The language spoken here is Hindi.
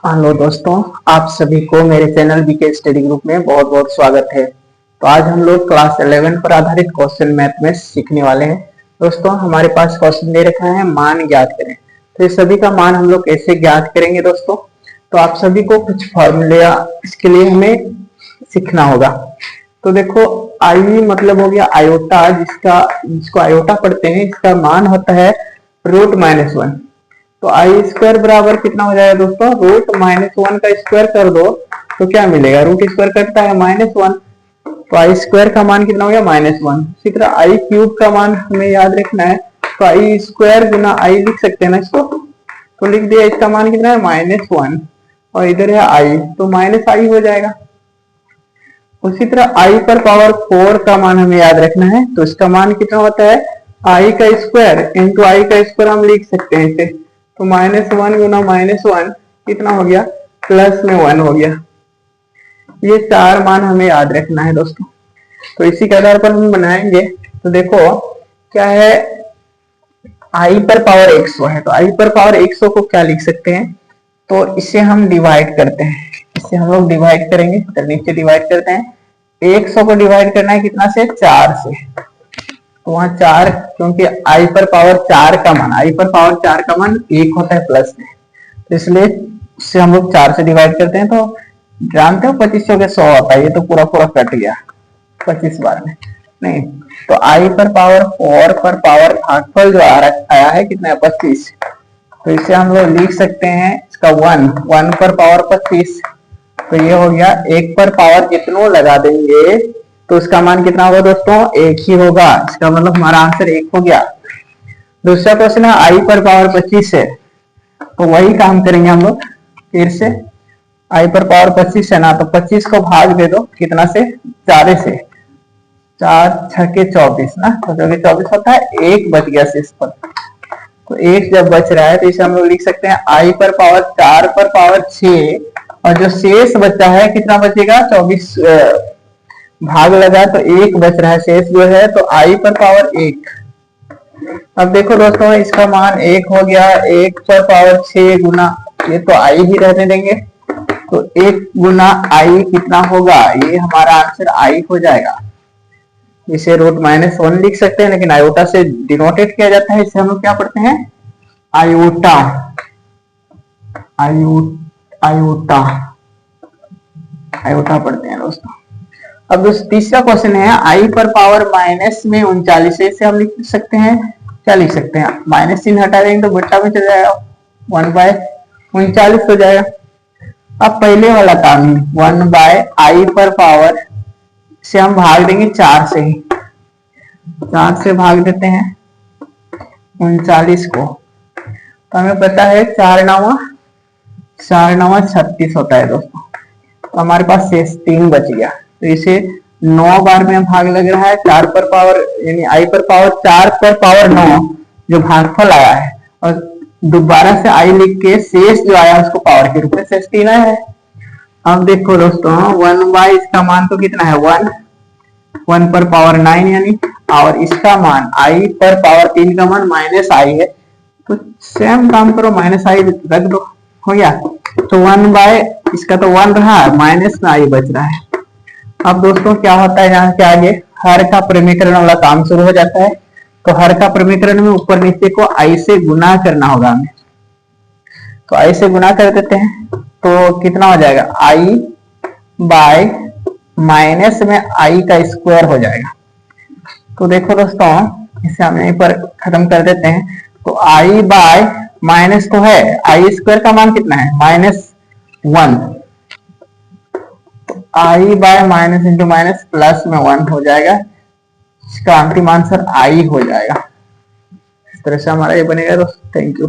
हेलो दोस्तों, आप सभी को मेरे चैनल बीके स्टडी ग्रुप में बहुत बहुत स्वागत है। तो आज हम लोग क्लास 11 पर आधारित क्वेश्चन मैथ में सीखने वाले हैं। दोस्तों, हमारे पास क्वेश्चन दे रखा है मान ज्ञात करें। तो इस सभी का मान हम लोग कैसे ज्ञात करेंगे दोस्तों? तो आप सभी को कुछ फॉर्मूला इसके लिए हमें सीखना होगा। तो देखो, आई मतलब हो गया आयोटा, जिसको आयोटा पढ़ते हैं, इसका मान होता है √-1। तो आई स्क्वायर बराबर कितना हो जाएगा दोस्तों? √-1 का स्क्वायर कर दो तो क्या मिलेगा? रूट स्क्वायर कटता है -1, तो आई स्क्वायर का मान कितना हो गया? -1। इसी तरह आई क्यूब का मान हमें याद रखना है, तो आई स्क्वायर गुना आई लिख सकते हैं ना इसको। तो लिख दिया, इसका मान कितना है? -1, और इधर है आई, तो माइनस आई हो जाएगा। उसी तरह आई पर पावर 4 का मान हमें याद रखना है, तो इसका मान कितना होता है? आई का स्क्वायर इंटू आई का स्क्वायर हम लिख सकते हैं इसे, तो -1 गुना -1 कितना हो गया? +1 हो गया। ये चार मान हमें याद रखना है दोस्तों। तो इसी के आधार पर हम बनाएंगे। तो देखो क्या है, आई पर पावर 100 है, तो आई पर पावर 100 को क्या लिख सकते हैं? तो इसे हम डिवाइड करते हैं, इसे हम लोग डिवाइड करेंगे। तो नीचे डिवाइड करते हैं, 100 को डिवाइड करना है कितना से? 4 से। तो वहां 4, क्योंकि आई पर पावर 4 का मान, आई पर पावर 4 का मान 1 होता है प्लस में, तो इसलिए इससे हम लोग 4 से डिवाइड करते हैं। तो जानते हो 25 के 100 होता है, ये तो पूरा पूरा कट गया 25 बार में नहीं। तो आई पर पावर 4 पर पावर भागफल जो आया है कितना है? 25। तो इसे हम लोग लिख सकते हैं, इसका 1 पर पावर 25, तो ये हो गया। 1 पर पावर कितनों लगा देंगे तो उसका मान कितना होगा दोस्तों? 1 ही होगा। इसका मतलब हमारा आंसर 1 हो गया। दूसरा क्वेश्चन है आई पर पावर 25 है, तो वही काम करेंगे हम लोग फिर से। आई पर पावर 25 है ना, तो 25 को भाग दे दो कितना से? 4 से। 4 6 24 ना, तो जो 24 होता है, 1 बच गया शेष पर। तो 1 जब बच रहा है तो इसे हम लोग लिख सकते हैं आई पर पावर 4 पर पावर 6, और जो शेष बचा है कितना बचेगा? 24 भाग लगा तो 1 बच रहा है, शेष जो है, तो आई पर पावर 1। अब देखो दोस्तों, इसका मान 1 हो गया। 1 पर पावर 6 गुना, ये तो आई ही रहने देंगे, तो 1 गुना आई कितना होगा? ये हमारा आंसर आई हो जाएगा। इसे √-1 लिख सकते हैं, लेकिन आयोटा से डिनोटेट किया जाता है। इसे हम लोग क्या पढ़ते हैं? आयोटा, आयोटा, आयोटा पढ़ते हैं दोस्तों। अब तीसरा क्वेश्चन है आई पर पावर -39 है, इसे हम लिख सकते हैं, क्या लिख सकते हैं? माइनस चिन्ह हटा देंगे तो बट्टा में चल जाएगा, 1/39 हो जाएगा। अब पहले वाला काम है 1/आई पर पावर से हम भाग देंगे 4 से ही, 4 से भाग देते हैं 39 को, तो हमें पता है 4 9 36 होता है दोस्तों। तो हमारे पास शेष 3 बच गया, तो इसे 9 बार में भाग लग रहा है। 4 पर पावर यानी आई पर पावर 4 पर पावर 9 जो भागफल आया है, और दोबारा से आई लिख के शेष जो आया उसको पावर के रूप में शेष 3 आया है। अब देखो दोस्तों, 1/, इसका मान तो कितना है? 1 पर पावर 9 यानी, और इसका मान आई पर पावर 3 का मान -आई है, तो सेम काम करो, -आई रख दो, हो गया। तो 1/, इसका तो 1 रहा, माइनस में आई बच रहा है। अब दोस्तों क्या होता है, यहाँ के आगे हर का प्रमीकरण वाला काम शुरू हो जाता है। तो हर का प्रमीकरण में ऊपर नीचे को आई से गुना करना होगा हमें, तो आई से गुना कर देते हैं, तो कितना हो जाएगा? आई बाय माइनस में आई का स्क्वायर हो जाएगा। तो देखो दोस्तों, इसे हम यहीं पर खत्म कर देते हैं। तो आई बाय माइनस तो है, आई स्क्वायर का मान कितना है? -1, i by minus into minus plus में 1 हो जाएगा। इसका अंतिम आंसर आई हो जाएगा। इस तरह से हमारा ये बनेगा दोस्तों। Thank you.